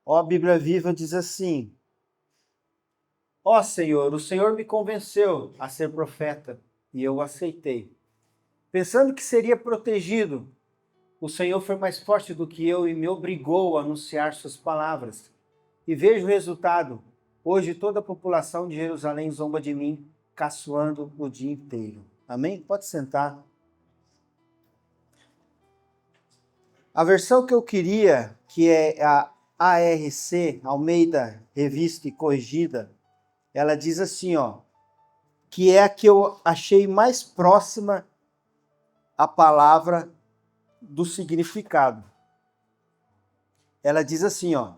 Ó, a Bíblia Viva diz assim: ó Senhor, o Senhor me convenceu a ser profeta e eu aceitei. Pensando que seria protegido, o Senhor foi mais forte do que eu e me obrigou a anunciar suas palavras. E vejo o resultado. Hoje toda a população de Jerusalém zomba de mim, caçoando o dia inteiro. Amém? Pode sentar. A versão que eu queria, que é a ARC, Almeida Revista e Corrigida, ela diz assim, ó, que é a que eu achei mais próxima à palavra do significado. Ela diz assim, ó: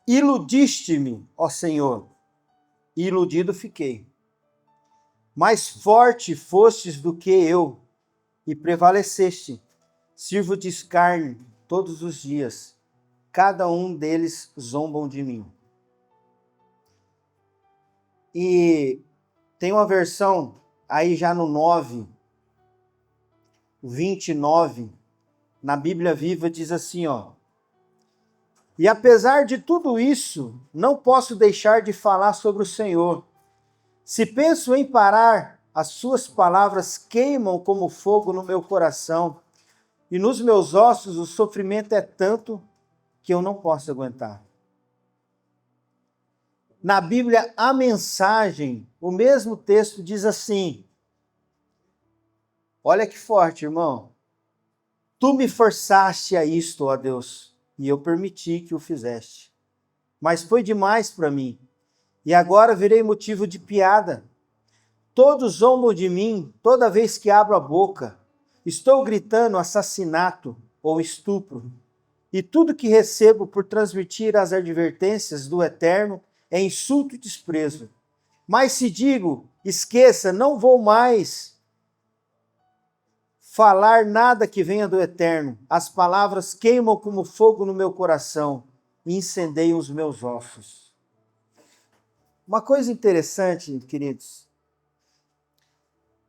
iludiste-me, ó Senhor, e iludido fiquei. Mais forte fostes do que eu, e prevaleceste. Sirvo de escárnio todos os dias. Cada um deles zombam de mim. E tem uma versão aí já no 9, 29, na Bíblia Viva diz assim, ó: e apesar de tudo isso, não posso deixar de falar sobre o Senhor. Se penso em parar, as suas palavras queimam como fogo no meu coração, e nos meus ossos o sofrimento é tanto que eu não posso aguentar. Na Bíblia, a Mensagem, o mesmo texto diz assim: olha que forte, irmão. Tu me forçaste a isto, ó Deus, e eu permiti que o fizeste. Mas foi demais para mim, e agora virei motivo de piada. Todos zombam de mim toda vez que abro a boca. Estou gritando assassinato ou estupro. E tudo que recebo por transmitir as advertências do Eterno é insulto e desprezo. Mas se digo, esqueça, não vou mais falar nada que venha do Eterno. As palavras queimam como fogo no meu coração e incendeiam os meus ossos. Uma coisa interessante, queridos,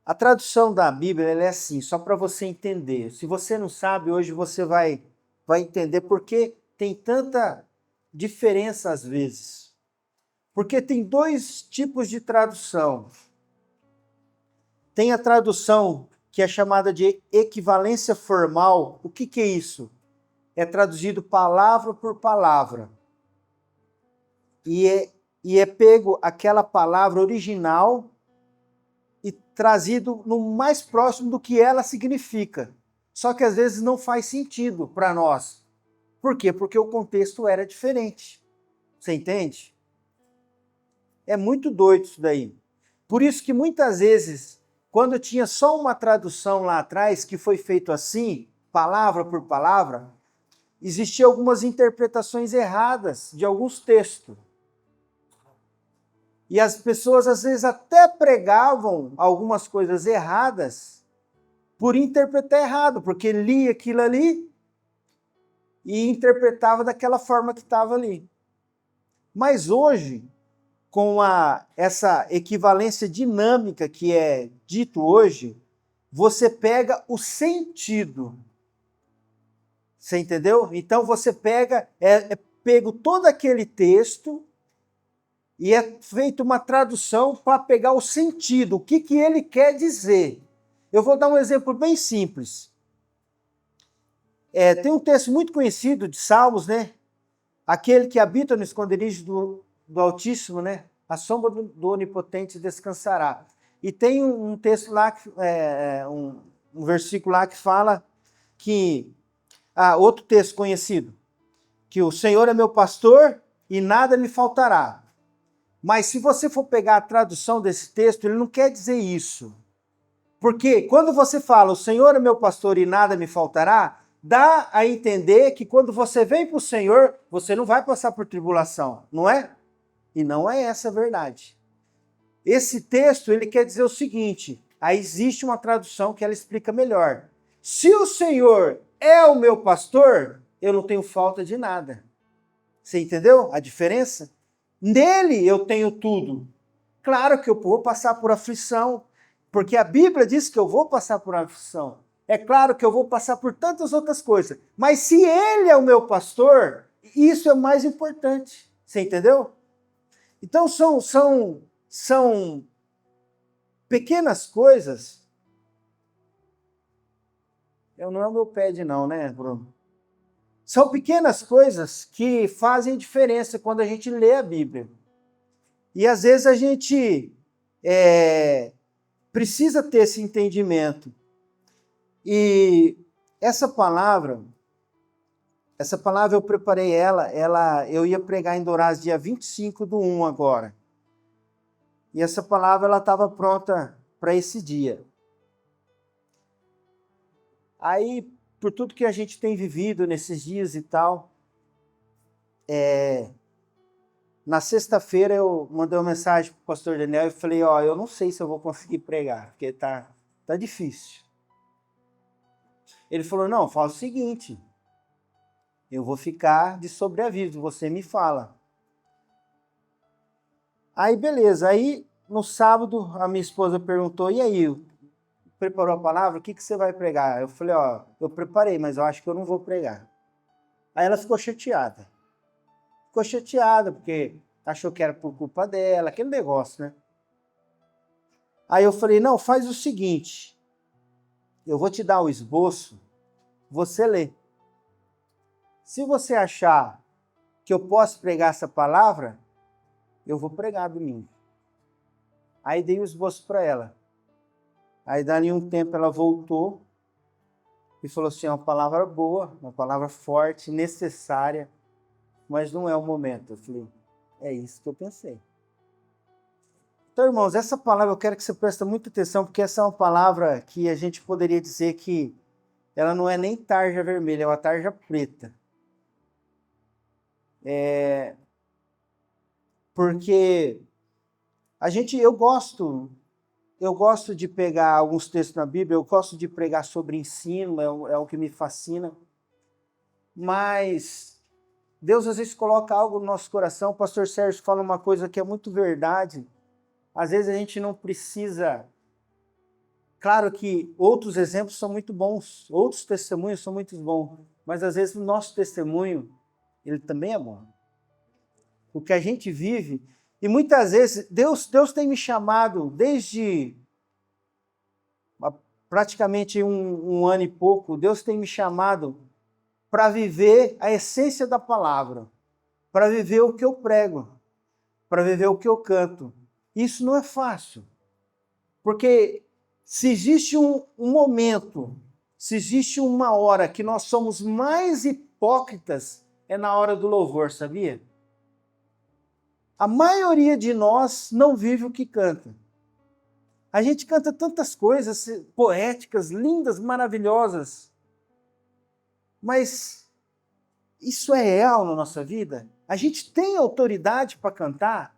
a tradução da Bíblia ela é assim, só para você entender. Se você não sabe, hoje você vai entender por que tem tanta diferença às vezes. Porque tem dois tipos de tradução. Tem a tradução que é chamada de equivalência formal. O que é isso? É traduzido palavra por palavra. E é pego aquela palavra original e trazido no mais próximo do que ela significa. Só que às vezes não faz sentido para nós. Por quê? Porque o contexto era diferente. Você entende? É muito doido isso daí. Por isso que muitas vezes, quando tinha só uma tradução lá atrás, que foi feito assim, palavra por palavra, existiam algumas interpretações erradas de alguns textos. E as pessoas às vezes até pregavam algumas coisas erradas por interpretar errado, porque lia aquilo ali e interpretava daquela forma que estava ali. Mas hoje, com essa equivalência dinâmica que é dito hoje, você pega o sentido. Você entendeu? Então você pega, pego todo aquele texto e é feita uma tradução para pegar o sentido, o que ele quer dizer. Eu vou dar um exemplo bem simples. Tem um texto muito conhecido de Salmos, né? Aquele que habita no esconderijo do Altíssimo, né? A sombra do Onipotente descansará. E tem um texto lá, um versículo lá que fala que... outro texto conhecido. Que o Senhor é meu pastor e nada me faltará. Mas se você for pegar a tradução desse texto, ele não quer dizer isso. Porque quando você fala, o Senhor é meu pastor e nada me faltará, dá a entender que quando você vem para o Senhor, você não vai passar por tribulação, não é? E não é essa a verdade. Esse texto, ele quer dizer o seguinte, aí existe uma tradução que ela explica melhor. Se o Senhor é o meu pastor, eu não tenho falta de nada. Você entendeu a diferença? Nele eu tenho tudo. Claro que eu vou passar por aflição, porque a Bíblia diz que eu vou passar por aflição. É claro que eu vou passar por tantas outras coisas. Mas se ele é o meu pastor, Isso é o mais importante. Você entendeu? Então são pequenas coisas. Não é o meu pad não, né, Bruno? São pequenas coisas que fazem diferença quando a gente lê a Bíblia. E às vezes a gente precisa ter esse entendimento. E essa palavra eu preparei eu ia pregar em Dourados dia 25/1 agora. E essa palavra ela estava pronta para esse dia. Aí, por tudo que a gente tem vivido nesses dias e tal, na sexta-feira eu mandei uma mensagem para o pastor Daniel e falei, eu não sei se eu vou conseguir pregar, porque tá difícil. Ele falou, não, faz o seguinte, eu vou ficar de sobreaviso, você me fala. Aí, beleza, aí no sábado a minha esposa perguntou, e aí, preparou a palavra, o que você vai pregar? Eu falei, eu preparei, mas eu acho que eu não vou pregar. Aí ela ficou chateada. Ficou chateada, porque achou que era por culpa dela, aquele negócio, né? Aí eu falei, não, faz o seguinte, eu vou te dar o esboço, você lê. Se você achar que eu posso pregar essa palavra, eu vou pregar domingo. Aí dei o esboço para ela. Aí, dali um tempo, ela voltou e falou assim, uma palavra boa, uma palavra forte, necessária, mas não é o momento. Eu falei, é isso que eu pensei. Então, irmãos, essa palavra eu quero que você preste muita atenção, porque essa é uma palavra que a gente poderia dizer que ela não é nem tarja vermelha, é uma tarja preta. Porque eu gosto de pegar alguns textos na Bíblia, eu gosto de pregar sobre ensino, é o que me fascina. Mas Deus às vezes coloca algo no nosso coração. O pastor Sérgio fala uma coisa que é muito verdade. Às vezes a gente não precisa... Claro que outros exemplos são muito bons, outros testemunhos são muito bons, mas às vezes o nosso testemunho, ele também é bom. O que a gente vive, e muitas vezes Deus tem me chamado desde praticamente um ano e pouco, Deus tem me chamado para viver a essência da palavra, para viver o que eu prego, para viver o que eu canto. Isso não é fácil, porque se existe um momento, se existe uma hora que nós somos mais hipócritas, é na hora do louvor, sabia? A maioria de nós não vive o que canta. A gente canta tantas coisas poéticas, lindas, maravilhosas, mas isso é real na nossa vida? A gente tem autoridade para cantar?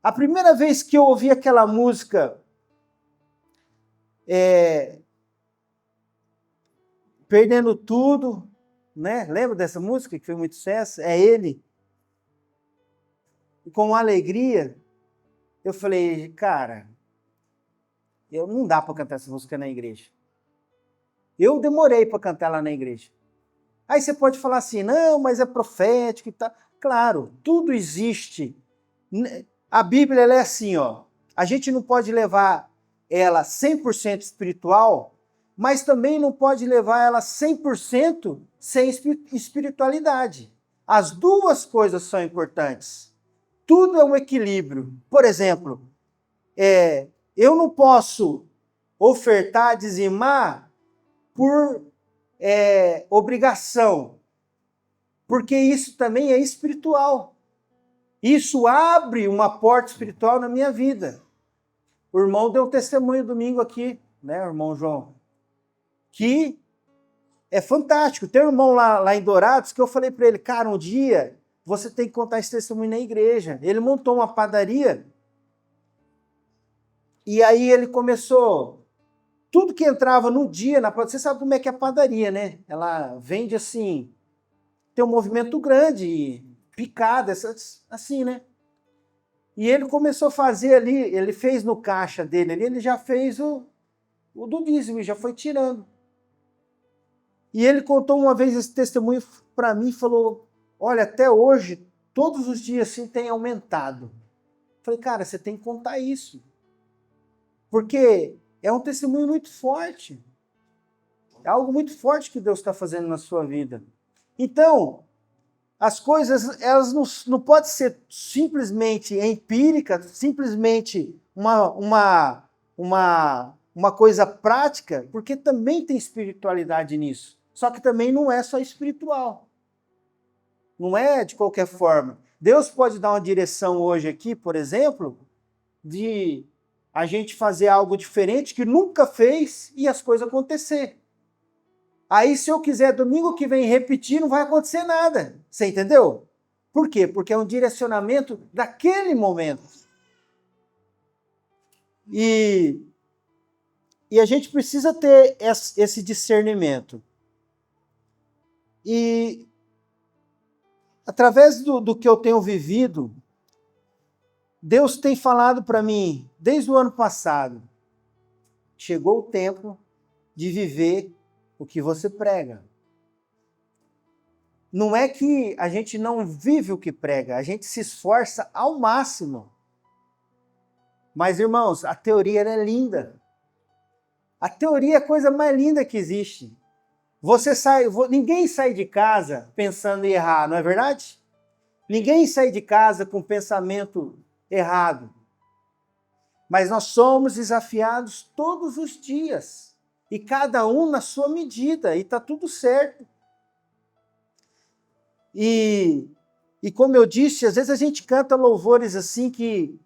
A primeira vez que eu ouvi aquela música, Perdendo Tudo, né? Lembra dessa música que foi muito sucesso? É Ele. E com alegria, eu falei, cara, não dá para cantar essa música na igreja. Eu demorei para cantar lá na igreja. Aí você pode falar assim, não, mas é profético e tal. Claro, tudo existe. A Bíblia ela é assim, a gente não pode levar ela 100% espiritual, mas também não pode levar ela 100% sem espiritualidade. As duas coisas são importantes. Tudo é um equilíbrio. Por exemplo, eu não posso ofertar, dizimar por obrigação, porque isso também é espiritual. Isso abre uma porta espiritual na minha vida. O irmão deu testemunho domingo aqui, né, o irmão João, que é fantástico. Tem um irmão lá em Dourados que eu falei para ele, cara, um dia você tem que contar esse testemunho na igreja. Ele montou uma padaria e aí ele começou, tudo que entrava no dia na padaria, você sabe como é que é a padaria, né? Ela vende assim, tem um movimento grande, picada, assim, né? E ele começou a fazer ali, ele fez no caixa dele ali, ele já fez o do dízimo, já foi tirando. E ele contou uma vez esse testemunho para mim e falou, olha, até hoje, todos os dias assim tem aumentado. Falei, cara, você tem que contar isso. Porque é um testemunho muito forte. É algo muito forte que Deus está fazendo na sua vida. Então, as coisas, elas não podem ser simplesmente empíricas, simplesmente uma coisa prática, porque também tem espiritualidade nisso. Só que também não é só espiritual. Não é de qualquer forma. Deus pode dar uma direção hoje aqui, por exemplo, de a gente fazer algo diferente que nunca fez e as coisas acontecer. Aí, se eu quiser domingo que vem repetir, não vai acontecer nada. Você entendeu? Por quê? Porque é um direcionamento daquele momento. E a gente precisa ter esse discernimento. E através do que eu tenho vivido, Deus tem falado para mim, desde o ano passado, chegou o tempo de viver o que você prega. Não é que a gente não vive o que prega, a gente se esforça ao máximo. Mas, irmãos, a teoria é linda. A teoria é a coisa mais linda que existe. Ninguém sai de casa pensando em errar, não é verdade? Ninguém sai de casa com pensamento errado. Mas nós somos desafiados todos os dias. E cada um na sua medida, e está tudo certo. E como eu disse, às vezes a gente canta louvores assim que,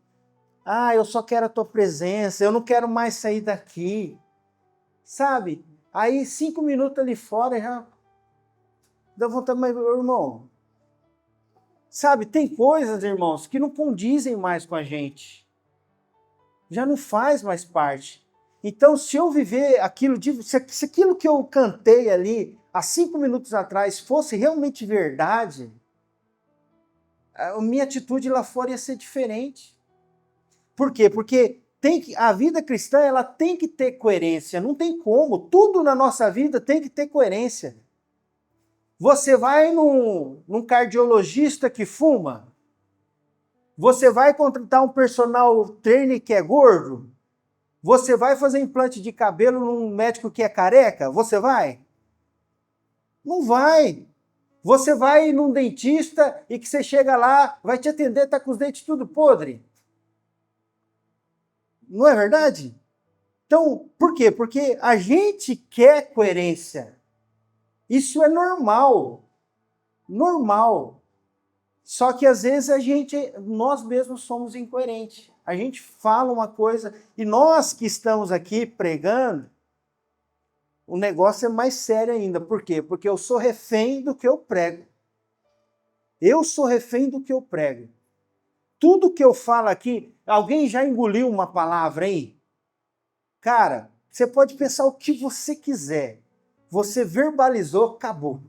eu só quero a tua presença, eu não quero mais sair daqui, sabe? Aí 5 minutos ali fora já dá vontade, mas irmão, sabe, tem coisas, irmãos, que não condizem mais com a gente, já não faz mais parte. Então, se eu viver aquilo, se aquilo que eu cantei ali há 5 minutos atrás fosse realmente verdade, a minha atitude lá fora ia ser diferente. Por quê? Porque a vida cristã ela tem que ter coerência, não tem como. Tudo na nossa vida tem que ter coerência. Você vai num cardiologista que fuma? Você vai contratar um personal trainer que é gordo? Você vai fazer implante de cabelo num médico que é careca? Você vai? Não vai. Você vai num dentista e que você chega lá, vai te atender, tá com os dentes tudo podre. Não é verdade? Então, por quê? Porque a gente quer coerência. Isso é normal. Normal. Só que às vezes nós mesmos somos incoerentes. A gente fala uma coisa e nós que estamos aqui pregando, o negócio é mais sério ainda. Por quê? Porque eu sou refém do que eu prego. Eu sou refém do que eu prego. Tudo que eu falo aqui, alguém já engoliu uma palavra aí? Cara, você pode pensar o que você quiser. Você verbalizou, acabou.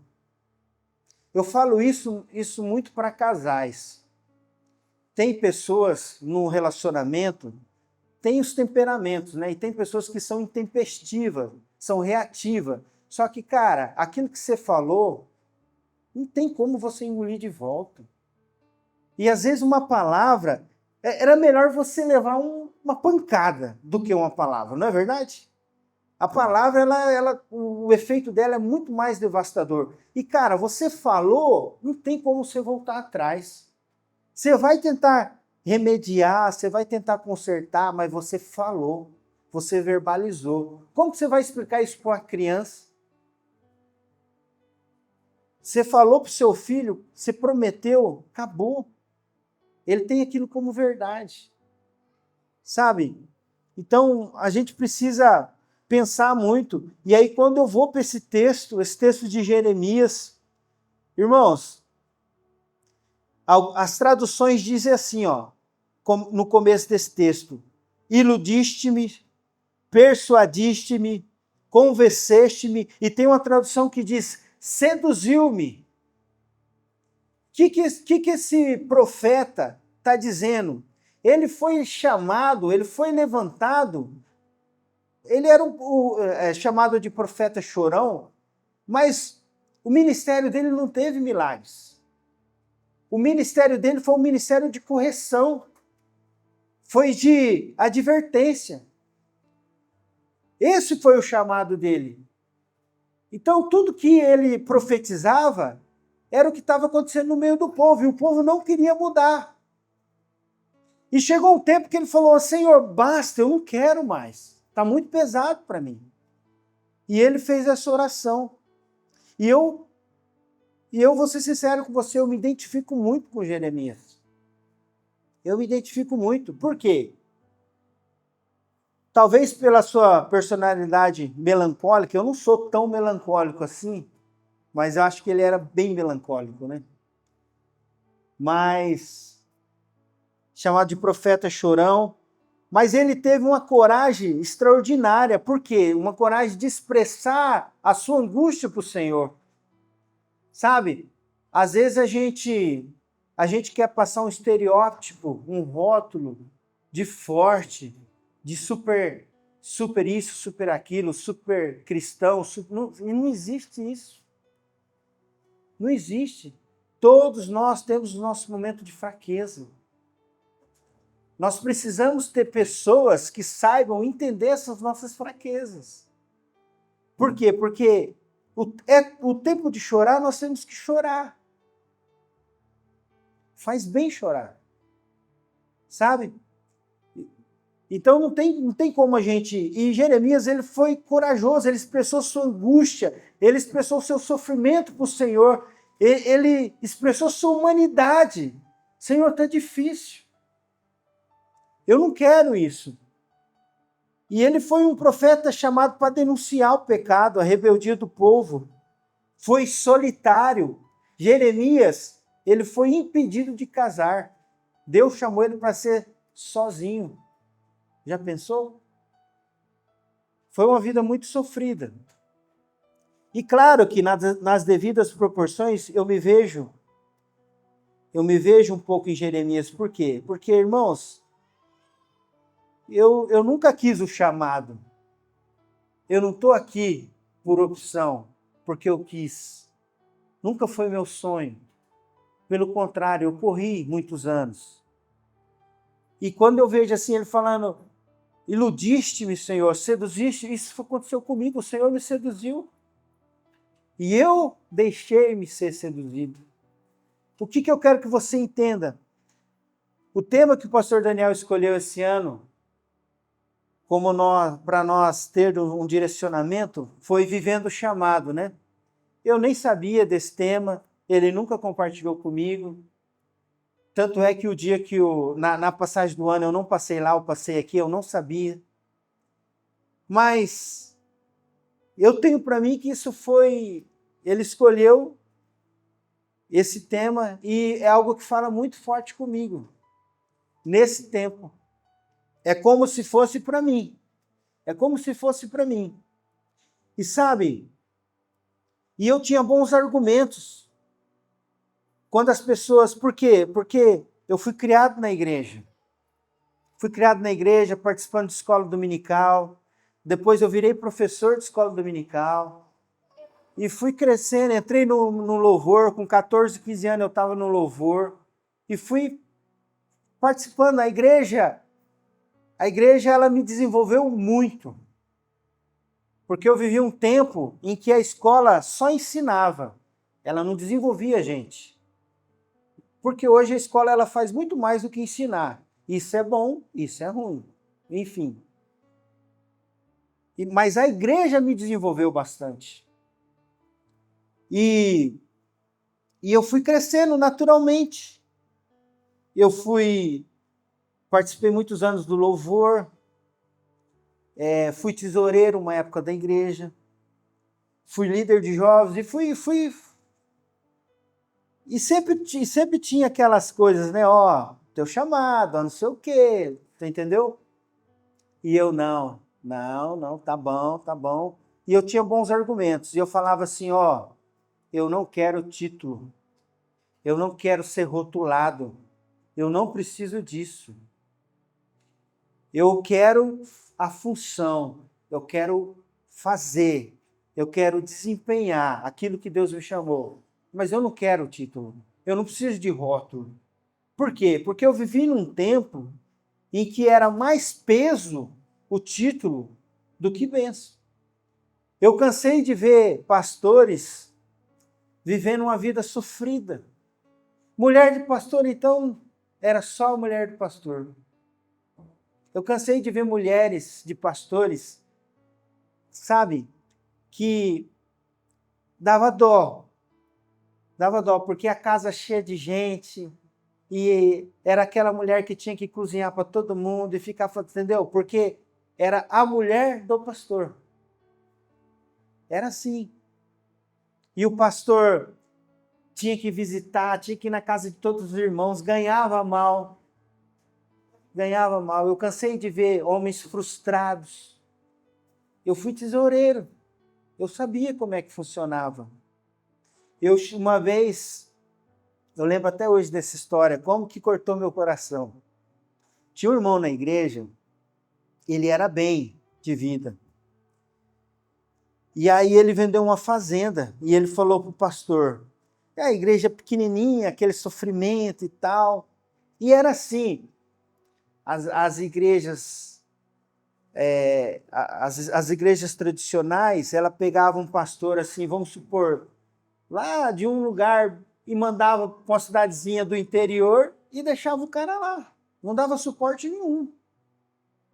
Eu falo isso muito para casais. Tem pessoas no relacionamento, tem os temperamentos, né? E tem pessoas que são intempestivas, são reativas. Só que, cara, aquilo que você falou, não tem como você engolir de volta. E às vezes uma palavra, era melhor você levar uma pancada do que uma palavra, não é verdade? A palavra, o efeito dela é muito mais devastador. E, cara, você falou, não tem como você voltar atrás. Você vai tentar remediar, você vai tentar consertar, mas você falou, você verbalizou. Como que você vai explicar isso para uma criança? Você falou para o seu filho, você prometeu, acabou. Ele tem aquilo como verdade. Sabe? Então, a gente precisa pensar muito. E aí, quando eu vou para esse texto de Jeremias, irmãos, as traduções dizem assim, no começo desse texto: iludiste-me, persuadiste-me, convenceste-me, e tem uma tradução que diz: seduziu-me. O que esse profeta está dizendo? Ele foi chamado, ele foi levantado, ele era chamado de profeta chorão, mas o ministério dele não teve milagres. O ministério dele foi um ministério de correção, foi de advertência. Esse foi o chamado dele. Então, tudo que ele profetizava era o que estava acontecendo no meio do povo, e o povo não queria mudar. E chegou um tempo que ele falou: Senhor, basta, eu não quero mais. Está muito pesado para mim. E ele fez essa oração. E eu vou ser sincero com você, eu me identifico muito com Jeremias. Eu me identifico muito. Por quê? Talvez pela sua personalidade melancólica, eu não sou tão melancólico assim, mas eu acho que ele era bem melancólico, né? Mas, chamado de profeta chorão, mas ele teve uma coragem extraordinária. Por quê? Uma coragem de expressar a sua angústia para o Senhor. Sabe? Às vezes a gente quer passar um estereótipo, um rótulo de forte, de super isso, super aquilo, super cristão. Não existe isso. Não existe. Todos nós temos o nosso momento de fraqueza. Nós precisamos ter pessoas que saibam entender essas nossas fraquezas. Por quê? Porque o tempo de chorar, nós temos que chorar. Faz bem chorar. Sabe? Então não tem como a gente... E Jeremias, ele foi corajoso, ele expressou sua angústia, ele expressou seu sofrimento para o Senhor, ele expressou sua humanidade. Senhor, está difícil. Eu não quero isso. E ele foi um profeta chamado para denunciar o pecado, a rebeldia do povo. Foi solitário. Jeremias, ele foi impedido de casar. Deus chamou ele para ser sozinho. Já pensou? Foi uma vida muito sofrida. E claro que nas devidas proporções eu me vejo um pouco em Jeremias. Por quê? Porque, irmãos, eu nunca quis o chamado. Eu não estou aqui por opção, porque eu quis. Nunca foi meu sonho. Pelo contrário, eu corri muitos anos. E quando eu vejo assim, ele falando: iludiste-me, Senhor, seduziste, isso aconteceu comigo, o Senhor me seduziu. E eu deixei-me ser seduzido. O que eu quero que você entenda? O tema que o pastor Daniel escolheu esse ano, como para nós ter um direcionamento, foi vivendo o chamado, né? Eu nem sabia desse tema, ele nunca compartilhou comigo. Tanto é que o dia que na passagem do ano eu não passei lá, eu passei aqui, eu não sabia. Mas eu tenho para mim que isso foi... Ele escolheu esse tema e é algo que fala muito forte comigo. Nesse tempo. É como se fosse para mim. É como se fosse para mim. E sabe, e eu tinha bons argumentos. Quando as pessoas... Por quê? Porque eu fui criado na igreja. Fui criado na igreja, participando de escola dominical. Depois eu virei professor de escola dominical. E fui crescendo, entrei no louvor. Com 14, 15 anos eu estava no louvor. E fui participando da igreja. A igreja, ela me desenvolveu muito. Porque eu vivi um tempo em que a escola só ensinava. Ela não desenvolvia a gente. Porque hoje a escola ela faz muito mais do que ensinar. Isso é bom, isso é ruim. Enfim. Mas a igreja me desenvolveu bastante. E eu fui crescendo naturalmente. Participei muitos anos do louvor. Fui tesoureiro uma época da igreja. Fui líder de jovens e fui... E sempre tinha aquelas coisas, né? Ó, teu chamado, ó, não sei o quê, você entendeu? E eu, não, tá bom. E eu tinha bons argumentos. E eu falava assim, ó, eu não quero título. Eu não quero ser rotulado. Eu não preciso disso. Eu quero a função. Eu quero fazer. Eu quero desempenhar aquilo que Deus me chamou. Mas eu não quero o título. Eu não preciso de rótulo. Por quê? Porque eu vivi num tempo em que era mais peso o título do que bênção. Eu cansei de ver pastores vivendo uma vida sofrida. Mulher de pastor, então, era só a mulher de pastor. Eu cansei de ver mulheres de pastores, sabe, que dava dó, porque a casa cheia de gente, e era aquela mulher que tinha que cozinhar para todo mundo e ficar, entendeu? Porque era a mulher do pastor. Era assim. E o pastor tinha que visitar, tinha que ir na casa de todos os irmãos, ganhava mal. Ganhava mal. Eu cansei de ver homens frustrados. Eu fui tesoureiro. Eu sabia como é que funcionava. Uma vez, eu lembro até hoje dessa história, como que cortou meu coração. Tinha um irmão na igreja, ele era bem de vida. E aí ele vendeu uma fazenda e ele falou para o pastor, a igreja pequenininha, aquele sofrimento e tal. E era assim, as igrejas, as igrejas tradicionais, ela pegava um pastor assim, vamos supor, lá de um lugar e mandava para uma cidadezinha do interior e deixava o cara lá. Não dava suporte nenhum.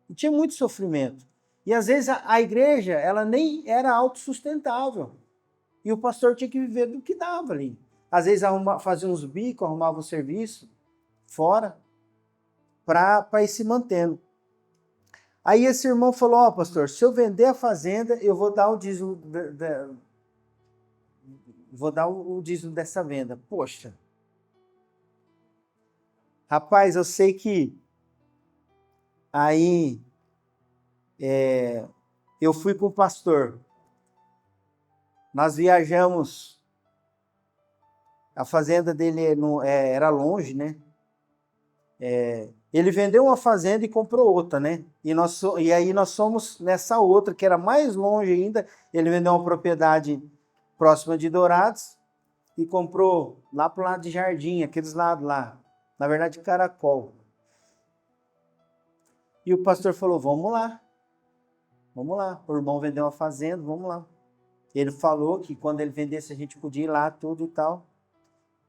E tinha muito sofrimento. E às vezes a igreja, ela nem era autossustentável. E o pastor tinha que viver do que dava ali. Às vezes fazia uns bicos, arrumava um serviço fora para ir se mantendo. Aí esse irmão falou, ó, pastor, se eu vender a fazenda, eu vou dar o dízimo, o dízimo dessa venda. Poxa. Rapaz, eu sei que aí eu fui com o pastor. Nós viajamos. A fazenda dele era longe, né? Ele vendeu uma fazenda e comprou outra, né? E aí nós fomos nessa outra, que era mais longe ainda. Ele vendeu uma propriedade próxima de Dourados e comprou lá pro lado de Jardim, aqueles lados lá. Na verdade, Caracol. E o pastor falou, vamos lá. Vamos lá. O irmão vendeu uma fazenda, vamos lá. Ele falou que quando ele vendesse a gente podia ir lá, tudo e tal.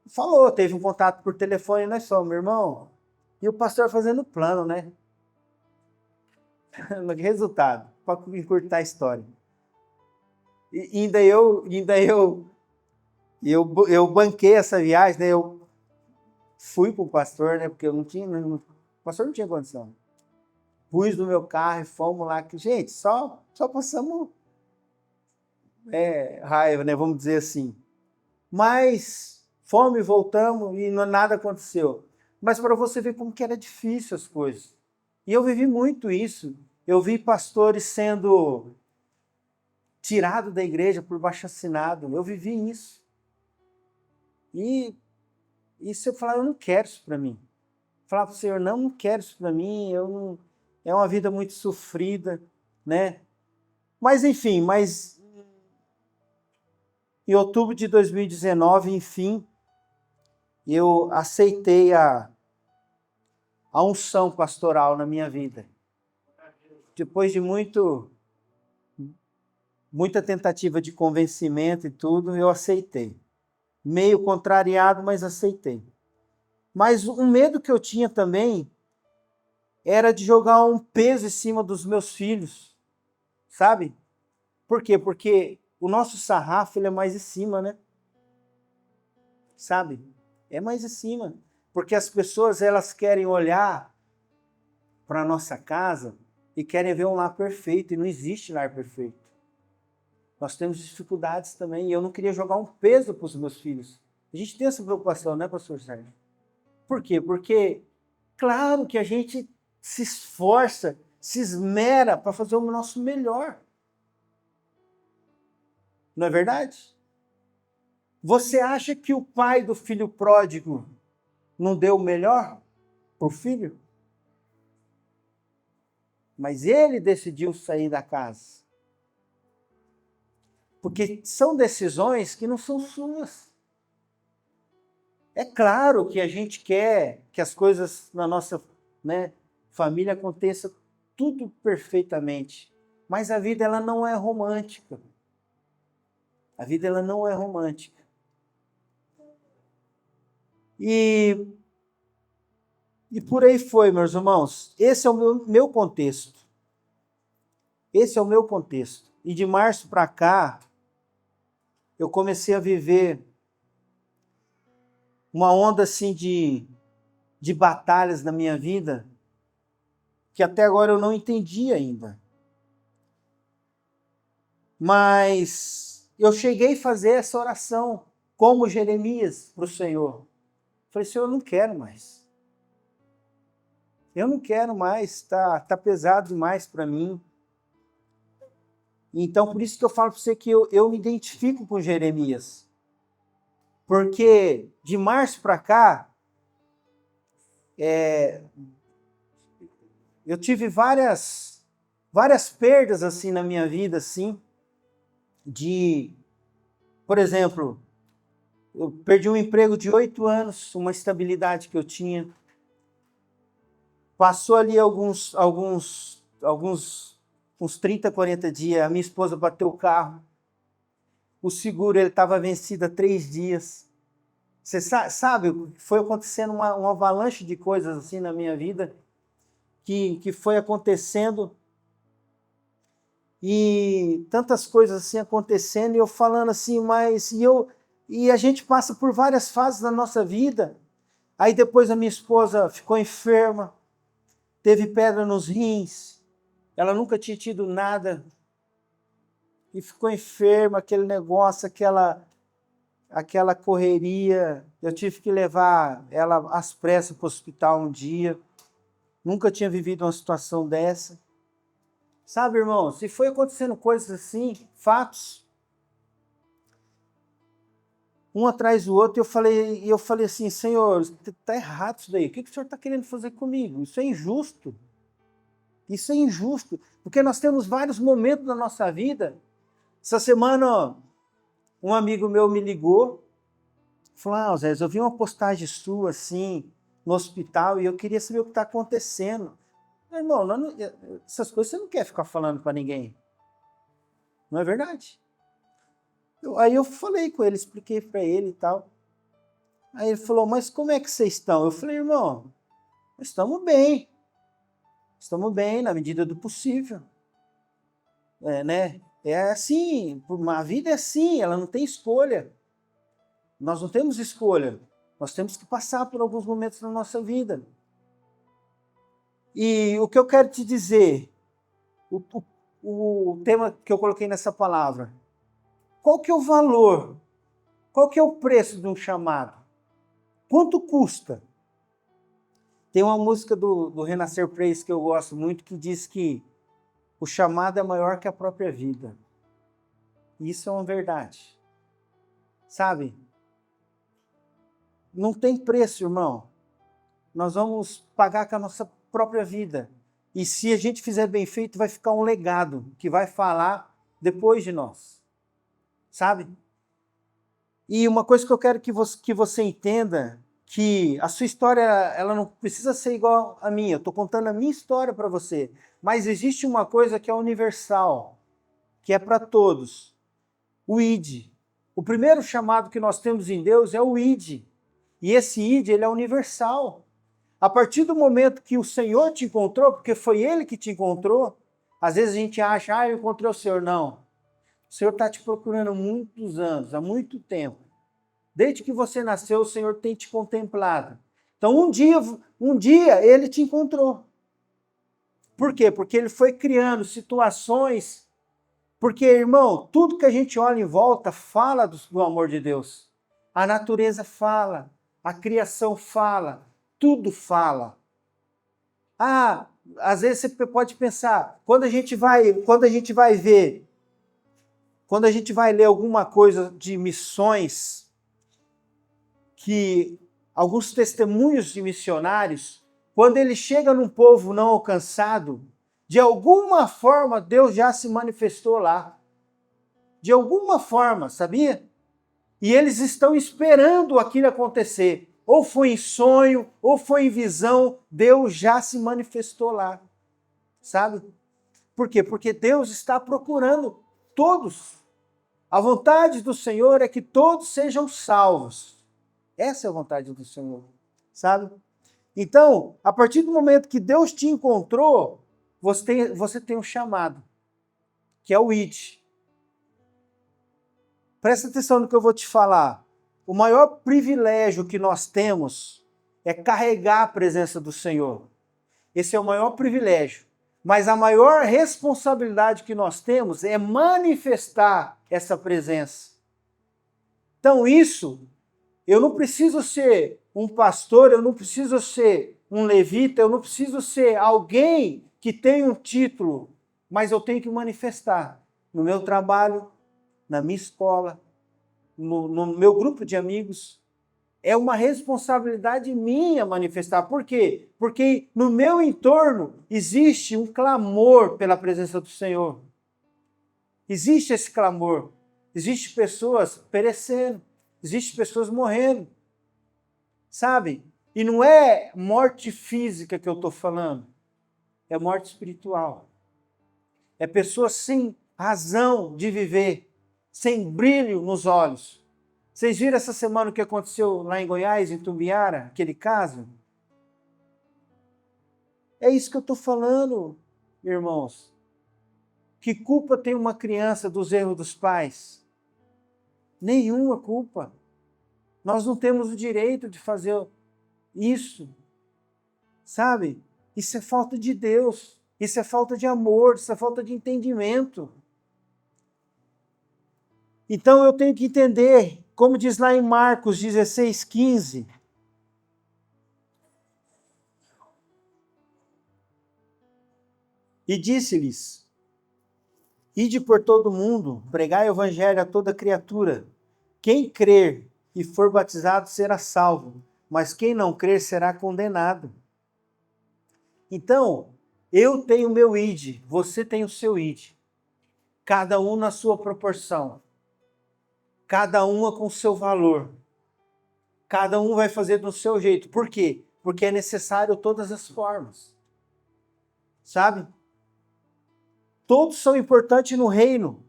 Falou, teve um contato por telefone, nós somos, meu irmão. E o pastor fazendo plano, né? Resultado, para encurtar a história. E ainda eu banquei essa viagem, né? Eu fui pro pastor, né? Porque eu não tinha, o pastor não tinha condição. Pus no meu carro e fomos lá. Gente, só passamos raiva, né? Vamos dizer assim. Mas fomos e voltamos e nada aconteceu. Mas para você ver como que era difícil as coisas. E eu vivi muito isso. Eu vi pastores sendo tirados da igreja por baixo-assinado. Eu vivi isso. E isso eu falava, eu não quero isso para mim. Eu falava para o Senhor, não quero isso para mim. É uma vida muito sofrida, né? Mas enfim, em outubro de 2019, enfim, eu aceitei a unção pastoral na minha vida. Depois de muita tentativa de convencimento e tudo, eu aceitei. Meio contrariado, mas aceitei. Mas um medo que eu tinha também era de jogar um peso em cima dos meus filhos, sabe? Por quê? Porque o nosso sarrafo ele é mais em cima, né? Sabe? É mais em cima. Porque as pessoas elas querem olhar para a nossa casa e querem ver um lar perfeito, e não existe lar perfeito. Nós temos dificuldades também, e eu não queria jogar um peso para os meus filhos. A gente tem essa preocupação, né, pastor Sérgio? Por quê? Porque, claro que a gente se esforça, se esmera para fazer o nosso melhor. Não é verdade? Você acha que o pai do filho pródigo não deu o melhor para o filho? Mas ele decidiu sair da casa. Porque são decisões que não são suas. É claro que a gente quer que as coisas na nossa, né, família aconteçam tudo perfeitamente, mas a vida ela não é romântica. A vida ela não é romântica. E por aí foi, meus irmãos. Esse é o meu contexto. Esse é o meu contexto. E de março para cá, eu comecei a viver uma onda assim de batalhas na minha vida que até agora eu não entendi ainda. Mas eu cheguei a fazer essa oração como Jeremias para o Senhor. Falei, Senhor, eu não quero mais. Eu não quero mais, tá pesado demais para mim. Então, por isso que eu falo para você que eu me identifico com Jeremias. Porque de março para cá, eu tive várias perdas assim na minha vida, assim, por exemplo, eu perdi um emprego de 8 anos, uma estabilidade que eu tinha. Passou ali uns 30, 40 dias, a minha esposa bateu o carro. O seguro ele estava vencido há 3 dias. Você sabe, foi acontecendo uma avalanche de coisas assim na minha vida, que foi acontecendo, e tantas coisas assim acontecendo, e eu falando assim, e a gente passa por várias fases da nossa vida. Aí depois a minha esposa ficou enferma, teve pedra nos rins, ela nunca tinha tido nada, e ficou enferma, aquele negócio, aquela correria. Eu tive que levar ela às pressas para o hospital um dia. Nunca tinha vivido uma situação dessa. Sabe, irmãos, e foi acontecendo coisas assim, fatos, um atrás do outro, e eu falei assim, Senhor, está errado isso daí. O que o Senhor está querendo fazer comigo? Isso é injusto. Isso é injusto, porque nós temos vários momentos na nossa vida. Essa semana, um amigo meu me ligou, falou, Zé, eu vi uma postagem sua assim, no hospital, e eu queria saber o que está acontecendo. Irmão, essas coisas você não quer ficar falando para ninguém. Não é verdade? Aí eu falei com ele, expliquei para ele e tal. Aí ele falou, mas como é que vocês estão? Eu falei, irmão, estamos bem. Estamos bem na medida do possível. Né? É assim, a vida é assim, ela não tem escolha. Nós não temos escolha. Nós temos que passar por alguns momentos na nossa vida. E o que eu quero te dizer, o tema que eu coloquei nessa palavra, qual que é o valor? Qual que é o preço de um chamado? Quanto custa? Tem uma música do Renascer Praise que eu gosto muito, que diz que o chamado é maior que a própria vida. Isso é uma verdade. Sabe? Não tem preço, irmão. Nós vamos pagar com a nossa própria vida. E se a gente fizer bem feito, vai ficar um legado que vai falar depois de nós. Sabe? E uma coisa que eu quero que você entenda, que a sua história ela não precisa ser igual a minha. Eu estou contando a minha história para você. Mas existe uma coisa que é universal, que é para todos. O ID. O primeiro chamado que nós temos em Deus é o ID. E esse ID ele é universal. A partir do momento que o Senhor te encontrou, porque foi Ele que te encontrou, às vezes a gente acha, eu encontrei o Senhor. Não. O Senhor está te procurando há muitos anos, há muito tempo. Desde que você nasceu, o Senhor tem te contemplado. Então, um dia Ele te encontrou. Por quê? Porque Ele foi criando situações. Porque, irmão, tudo que a gente olha em volta fala do amor de Deus. A natureza fala, a criação fala, tudo fala. Às vezes você pode pensar, quando a gente vai ler alguma coisa de missões, que alguns testemunhos de missionários, quando ele chega num povo não alcançado, de alguma forma Deus já se manifestou lá. De alguma forma, sabia? E eles estão esperando aquilo acontecer. ou foi em sonho, ou foi em visão, Deus já se manifestou lá. Sabe? Por quê? Porque Deus está procurando todos. A vontade do Senhor é que todos sejam salvos. Essa é a vontade do Senhor, sabe? Então, a partir do momento que Deus te encontrou, você tem um chamado, que é o ID. Presta atenção no que eu vou te falar. O maior privilégio que nós temos é carregar a presença do Senhor. Esse é o maior privilégio. Mas a maior responsabilidade que nós temos é manifestar essa presença. Então isso, eu não preciso ser um pastor, eu não preciso ser um levita, eu não preciso ser alguém que tem um título, mas eu tenho que manifestar no meu trabalho, na minha escola, no meu grupo de amigos. É uma responsabilidade minha manifestar. Por quê? Porque no meu entorno existe um clamor pela presença do Senhor. Existe esse clamor. Existem pessoas perecendo. Existem pessoas morrendo. Sabe? E não é morte física que eu estou falando. É morte espiritual. É pessoas sem razão de viver. Sem brilho nos olhos. Vocês viram essa semana o que aconteceu lá em Goiás, em Tumbiara, aquele caso? É isso que eu estou falando, irmãos. Que culpa tem uma criança dos erros dos pais? Nenhuma culpa. Nós não temos o direito de fazer isso. Sabe? Isso é falta de Deus. Isso é falta de amor. Isso é falta de entendimento. Então eu tenho que entender, como diz lá em Marcos 16:15, e disse-lhes: ide por todo mundo, pregai o evangelho a toda criatura. Quem crer e for batizado será salvo, mas quem não crer será condenado. Então, eu tenho o meu id, você tem o seu id. Cada um na sua proporção. Cada uma com o seu valor. Cada um vai fazer do seu jeito. Por quê? Porque é necessário todas as formas. Sabe? Todos são importantes no reino.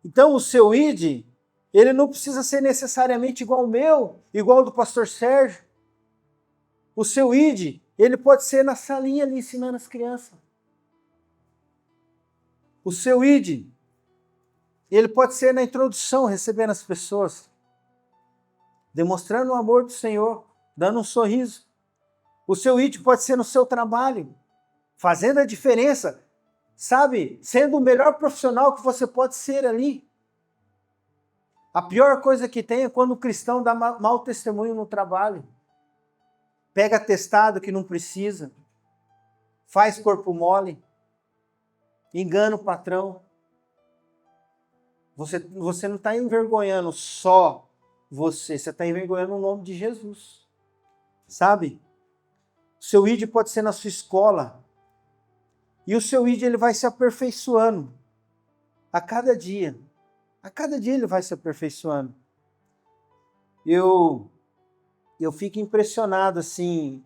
Então o seu id, ele não precisa ser necessariamente igual ao meu, igual ao do pastor Sérgio. O seu id, ele pode ser na salinha ali ensinando as crianças. O seu id, ele pode ser na introdução, recebendo as pessoas, demonstrando o amor do Senhor, dando um sorriso. O seu id pode ser no seu trabalho, fazendo a diferença, sabe? Sendo o melhor profissional que você pode ser ali. A pior coisa que tem é quando o cristão dá mau testemunho no trabalho. Pega atestado que não precisa, faz corpo mole, engana o patrão. Você não está envergonhando só você está envergonhando o nome de Jesus. Sabe? O seu id pode ser na sua escola. E o seu id ele vai se aperfeiçoando a cada dia. A cada dia ele vai se aperfeiçoando. Eu fico impressionado assim.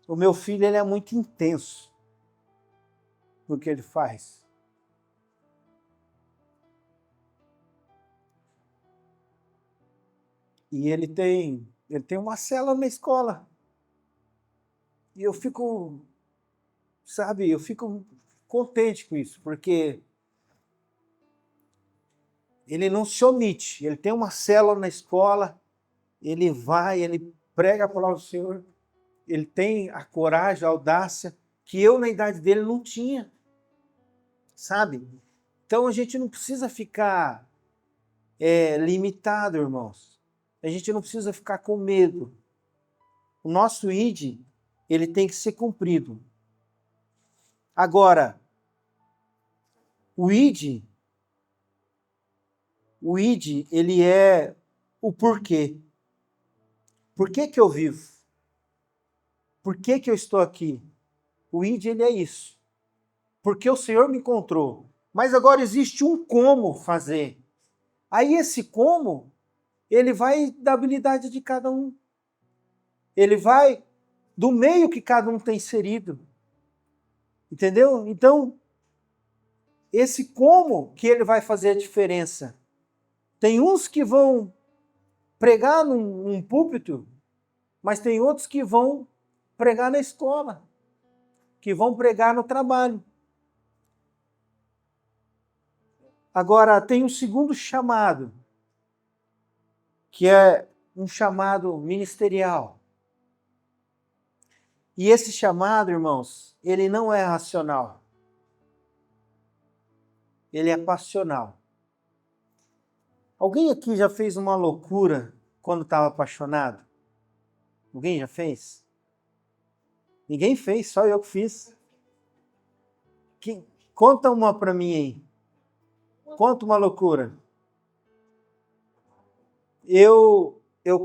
O meu filho ele é muito intenso no que ele faz. E ele tem uma célula na escola. E eu fico, sabe, eu fico contente com isso, porque ele não se omite. Ele tem uma célula na escola, ele vai, ele prega a palavra do Senhor, ele tem a coragem, a audácia, que eu na idade dele não tinha. Sabe? Então a gente não precisa ficar limitado, irmãos. A gente não precisa ficar com medo. O nosso id, ele tem que ser cumprido. Agora, o id, ele é o porquê. Por que que eu vivo? Por que que eu estou aqui? O id, ele é isso. Porque o Senhor me encontrou. Mas agora existe um como fazer. Aí esse como, ele vai da habilidade de cada um. Ele vai do meio que cada um tem inserido. Entendeu? Então, esse como que ele vai fazer a diferença. Tem uns que vão pregar num púlpito, mas tem outros que vão pregar na escola, que vão pregar no trabalho. Agora, tem um segundo chamado, que é um chamado ministerial. E esse chamado, irmãos, ele não é racional. Ele é passional. Alguém aqui já fez uma loucura quando estava apaixonado? Alguém já fez? Ninguém fez, só eu que fiz. Conta uma para mim aí. Conta uma loucura.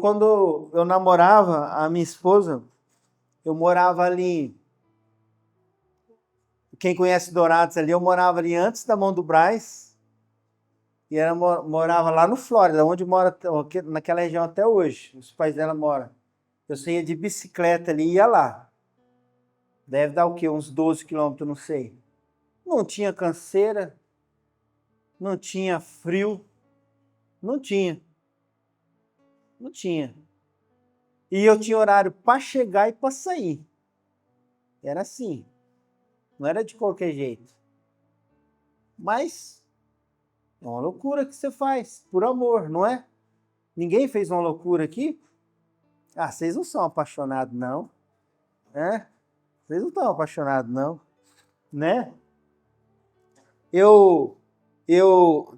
Quando eu namorava a minha esposa, eu morava ali. Quem conhece Dourados ali, eu morava ali antes da Mão do Brás. E ela morava lá no Flórida, onde mora naquela região até hoje. Os pais dela moram. Eu saía de bicicleta ali e ia lá. Deve dar o quê? Uns 12 quilômetros, não sei. Não tinha canseira, não tinha frio, não tinha. Não tinha. E eu tinha horário para chegar e para sair. Era assim. Não era de qualquer jeito. Mas é uma loucura que você faz, por amor, não é? Ninguém fez uma loucura aqui? Ah, vocês não são apaixonados, não. É? Vocês não estão apaixonados, não. Né? Eu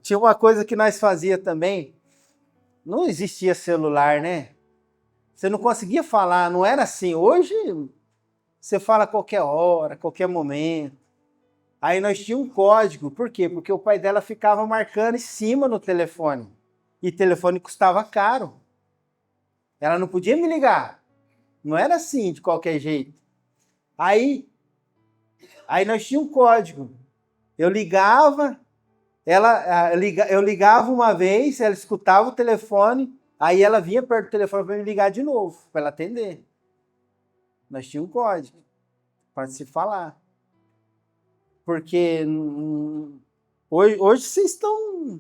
tinha uma coisa que nós fazia também. Não existia celular, né? Você não conseguia falar, não era assim. Hoje, você fala a qualquer hora, a qualquer momento. Aí nós tínhamos um código. Por quê? Porque o pai dela ficava marcando em cima no telefone. E telefone custava caro. Ela não podia me ligar. Não era assim, de qualquer jeito. Aí nós tínhamos um código. Eu ligava, eu ligava uma vez, ela escutava o telefone, aí ela vinha perto do telefone para me ligar de novo, para ela atender. Nós tínhamos um código para se falar. Porque hoje vocês estão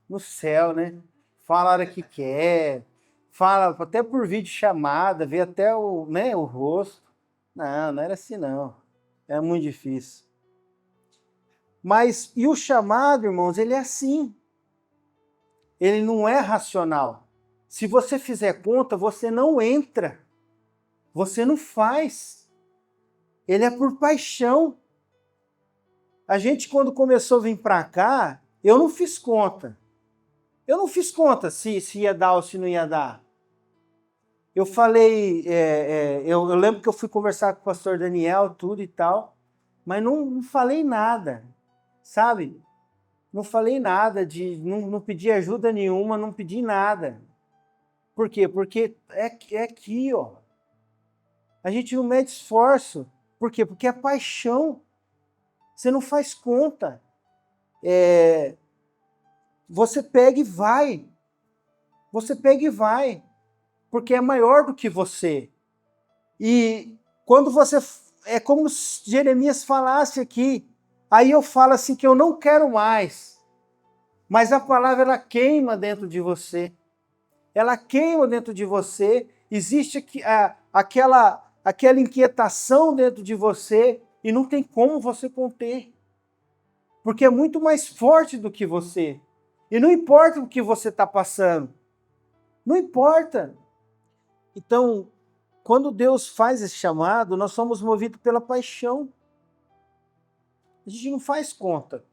no céu, né? Fala a hora que quer, fala até por vídeo chamada, vê até o rosto. Não era assim não. É muito difícil. Mas, e o chamado, irmãos, ele é assim. Ele não é racional. Se você fizer conta, você não entra. Você não faz. Ele é por paixão. A gente, quando começou a vir para cá, eu não fiz conta. Eu não fiz conta se ia dar ou se não ia dar. Eu falei, eu lembro que eu fui conversar com o pastor Daniel, tudo e tal, mas não falei nada, sabe? Não falei nada, não pedi ajuda nenhuma, não pedi nada. Por quê? Porque é aqui, ó. A gente não mede esforço. Por quê? Porque é paixão. Você não faz conta. Você pega e vai. Você pega e vai. Porque é maior do que você. E quando você... É como se Jeremias falasse aqui. Aí eu falo assim que eu não quero mais. Mas a palavra, ela queima dentro de você. Ela queima dentro de você. Existe aquela inquietação dentro de você e não tem como você conter. Porque é muito mais forte do que você. E não importa o que você está passando. Não importa. Então, quando Deus faz esse chamado, nós somos movidos pela paixão. A gente não faz conta.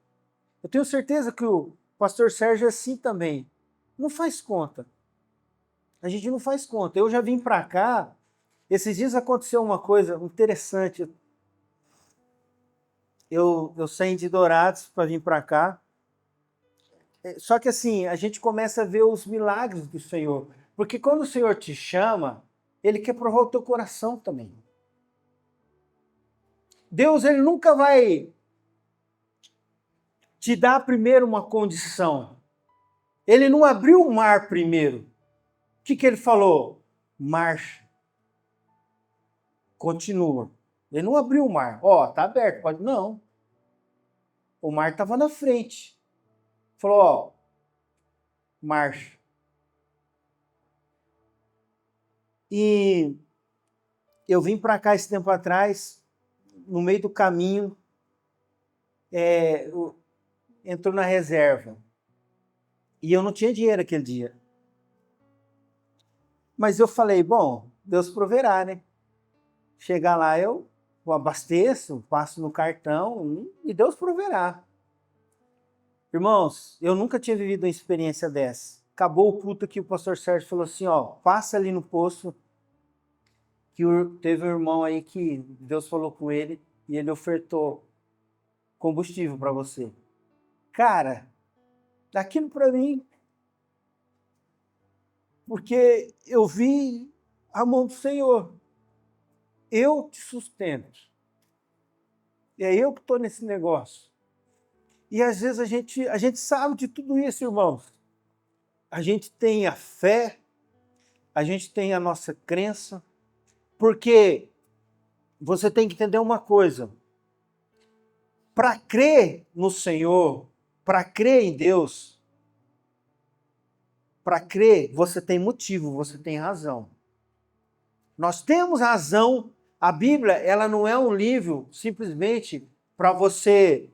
Eu tenho certeza que o pastor Sérgio é assim também. Não faz conta. A gente não faz conta. Eu já vim para cá, esses dias aconteceu uma coisa interessante. Eu saí de Dourados para vir para cá. Só que assim, a gente começa a ver os milagres do Senhor. Porque quando o Senhor te chama, Ele quer provar o teu coração também. Deus, Ele nunca vai te dar primeiro uma condição. Ele não abriu o mar primeiro. O que Ele falou? Marcha. continua. Ele não abriu o mar. Ó, tá aberto, pode. Não. O mar estava na frente. Falou, ó, marcha. E eu vim para cá esse tempo atrás, no meio do caminho, entrou na reserva. E eu não tinha dinheiro aquele dia. Mas eu falei, bom, Deus proverá, né? Chegar lá eu abasteço, passo no cartão e Deus proverá. Irmãos, eu nunca tinha vivido uma experiência dessa. Acabou o culto aqui, o pastor Sérgio falou assim, ó, passa ali no posto, que teve um irmão aí que Deus falou com ele e ele ofertou combustível para você. Cara, daquilo para mim, porque eu vi a mão do Senhor. Eu te sustento. É eu que estou nesse negócio. E às vezes a gente sabe de tudo isso, irmãos. A gente tem a fé, a gente tem a nossa crença, porque você tem que entender uma coisa. Para crer no Senhor, para crer em Deus, para crer, você tem motivo, você tem razão. Nós temos razão. A Bíblia, ela não é um livro simplesmente para você,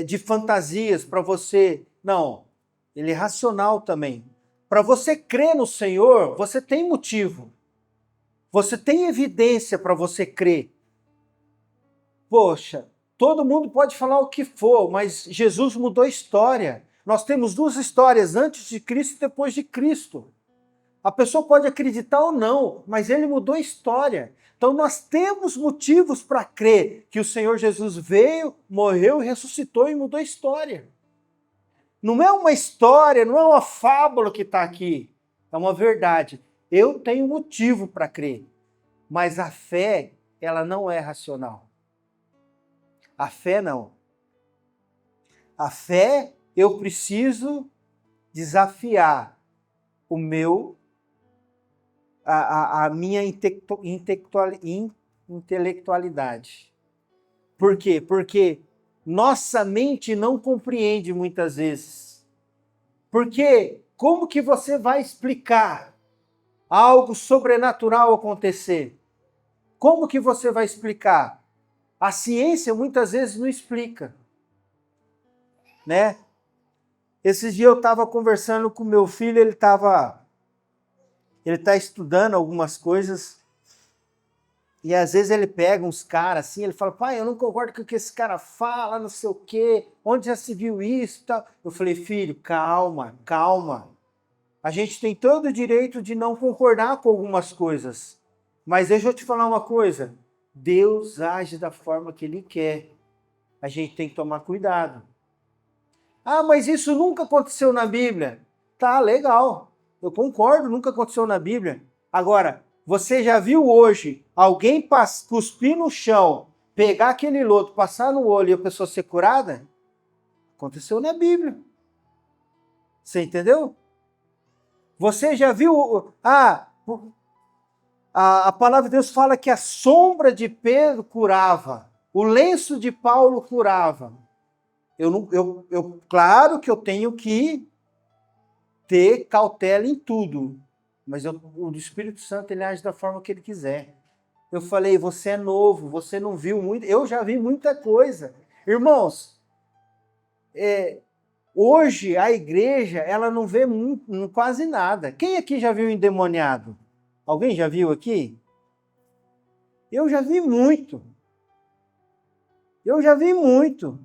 de fantasias, para você... Não, ele é racional também. Para você crer no Senhor, você tem motivo. Você tem evidência para você crer. Poxa, todo mundo pode falar o que for, mas Jesus mudou a história. Nós temos duas histórias, antes de Cristo e depois de Cristo. A pessoa pode acreditar ou não, mas ele mudou a história. Então nós temos motivos para crer que o Senhor Jesus veio, morreu, ressuscitou e mudou a história. Não é uma história, não é uma fábula que está aqui. É uma verdade. Eu tenho motivo para crer. Mas a fé, ela não é racional. A fé não. A fé, eu preciso desafiar a minha intelectualidade. Por quê? Porque nossa mente não compreende muitas vezes. Porque como que você vai explicar algo sobrenatural acontecer? Como que você vai explicar? A ciência muitas vezes não explica, né? Esses dias eu estava conversando com meu filho, ele está estudando algumas coisas e às vezes ele pega uns caras assim, ele fala, pai, eu não concordo com o que esse cara fala, não sei o quê, onde já se viu isso e tal. Eu falei, filho, calma, calma. A gente tem todo o direito de não concordar com algumas coisas, mas deixa eu te falar uma coisa, Deus age da forma que Ele quer. A gente tem que tomar cuidado. Ah, mas isso nunca aconteceu na Bíblia. Tá, legal. Eu concordo, nunca aconteceu na Bíblia. Agora, você já viu hoje alguém cuspir no chão, pegar aquele lodo, passar no olho e a pessoa ser curada? Aconteceu na Bíblia. Você entendeu? Você já viu... A palavra de Deus fala que a sombra de Pedro curava. O lenço de Paulo curava. Claro que eu tenho que ter cautela em tudo, mas o Espírito Santo ele age da forma que ele quiser. Eu falei, você é novo, você não viu muito, eu já vi muita coisa. Irmãos, hoje a igreja ela não vê quase nada. Quem aqui já viu endemoniado? Alguém já viu aqui? Eu já vi muito. Eu já vi muito.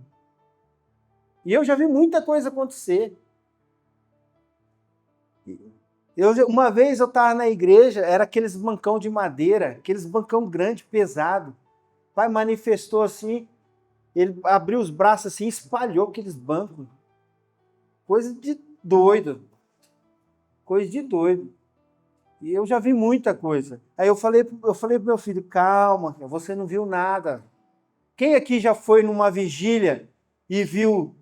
E eu já vi muita coisa acontecer. Uma vez eu estava na igreja, era aqueles bancão de madeira, aqueles bancão grande, pesado. O pai manifestou assim, ele abriu os braços assim, espalhou aqueles bancos. Coisa de doido. Coisa de doido. E eu já vi muita coisa. Aí eu falei pro meu filho, calma, você não viu nada. Quem aqui já foi numa vigília e viu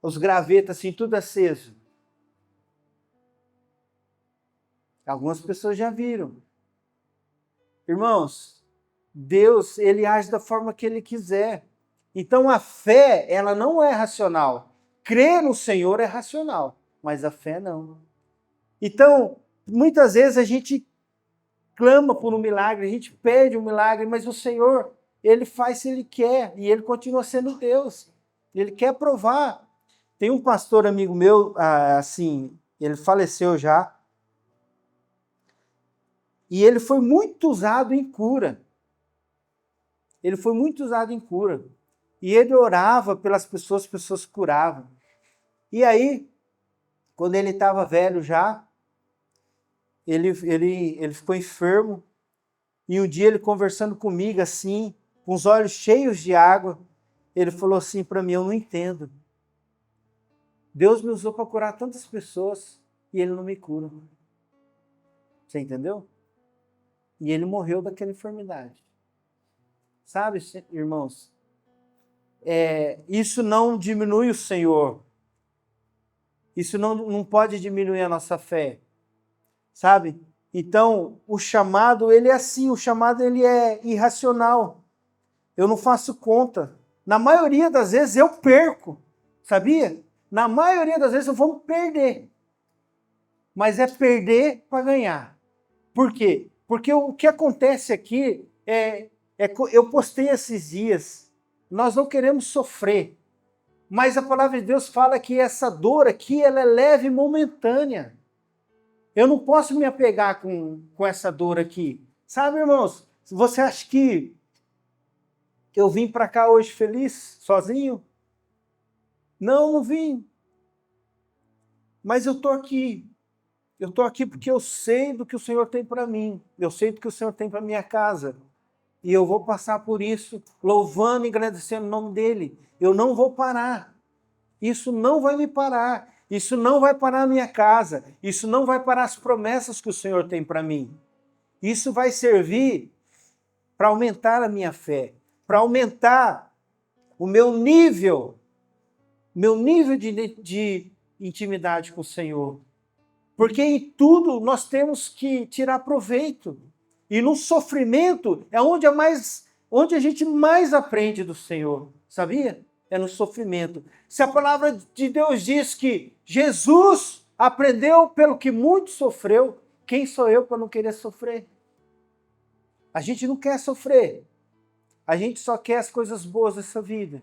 os gravetos assim, tudo aceso? Algumas pessoas já viram. Irmãos, Deus, ele age da forma que ele quiser. Então a fé, ela não é racional. Crer no Senhor é racional, mas a fé não. Então, muitas vezes a gente clama por um milagre, a gente pede um milagre, mas o Senhor, ele faz se ele quer, e ele continua sendo Deus. Ele quer provar. Tem um pastor amigo meu, assim, ele faleceu já, e ele foi muito usado em cura. Ele foi muito usado em cura. E ele orava pelas pessoas, as pessoas curavam. E aí, quando ele estava velho já, ele ficou enfermo. E um dia ele conversando comigo assim, com os olhos cheios de água, ele falou assim para mim: eu não entendo. Deus me usou para curar tantas pessoas e ele não me cura. Você entendeu? E ele morreu daquela enfermidade. Sabe, irmãos? Isso não diminui o Senhor. Isso não pode diminuir a nossa fé. Sabe? Então, o chamado, ele é assim, o chamado ele é irracional. Eu não faço conta. Na maioria das vezes eu perco, sabia? Na maioria das vezes eu vou perder. Mas é perder para ganhar. Por quê? Porque o que acontece aqui eu postei esses dias, nós não queremos sofrer, mas a palavra de Deus fala que essa dor aqui, ela é leve e momentânea. Eu não posso me apegar com essa dor aqui. Sabe, irmãos, você acha que eu vim para cá hoje feliz, sozinho? Não, não vim. Mas eu estou aqui. Eu estou aqui porque eu sei do que o Senhor tem para mim. Eu sei do que o Senhor tem para minha casa. E eu vou passar por isso, louvando e agradecendo o nome dEle. Eu não vou parar. Isso não vai me parar. Isso não vai parar a minha casa. Isso não vai parar as promessas que o Senhor tem para mim. Isso vai servir para aumentar a minha fé, para aumentar o meu nível de intimidade com o Senhor. Porque em tudo nós temos que tirar proveito. E no sofrimento é onde a gente mais aprende do Senhor, sabia? É no sofrimento. Se a palavra de Deus diz que Jesus aprendeu pelo que muito sofreu, quem sou eu para não querer sofrer? A gente não quer sofrer. A gente só quer as coisas boas dessa vida.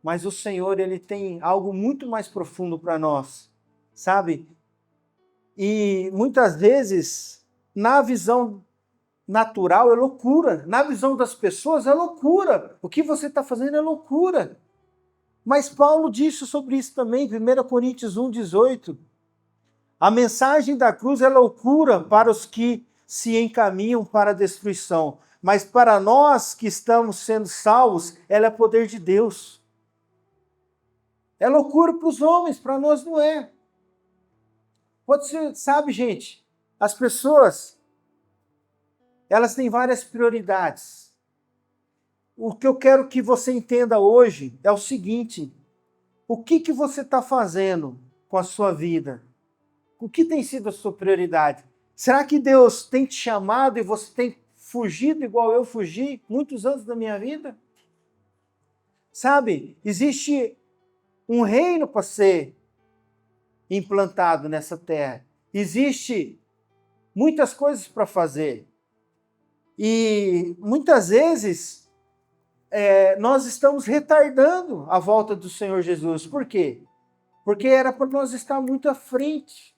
Mas o Senhor, ele tem algo muito mais profundo para nós, sabe? E muitas vezes, na visão natural, é loucura. Na visão das pessoas, é loucura. O que você está fazendo é loucura. Mas Paulo disse sobre isso também, 1 Coríntios 1,18. A mensagem da cruz é loucura para os que se encaminham para a destruição. Mas para nós que estamos sendo salvos, ela é poder de Deus. É loucura para os homens, para nós não é. Pode ser, sabe, gente, as pessoas, elas têm várias prioridades. O que eu quero que você entenda hoje é o seguinte: o que você está fazendo com a sua vida? O que tem sido a sua prioridade? Será que Deus tem te chamado e você tem fugido igual eu fugi muitos anos da minha vida? Sabe, existe um reino para ser implantado nessa terra. Existe muitas coisas para fazer. E muitas vezes nós estamos retardando a volta do Senhor Jesus. Por quê? Porque era para nós estar muito à frente.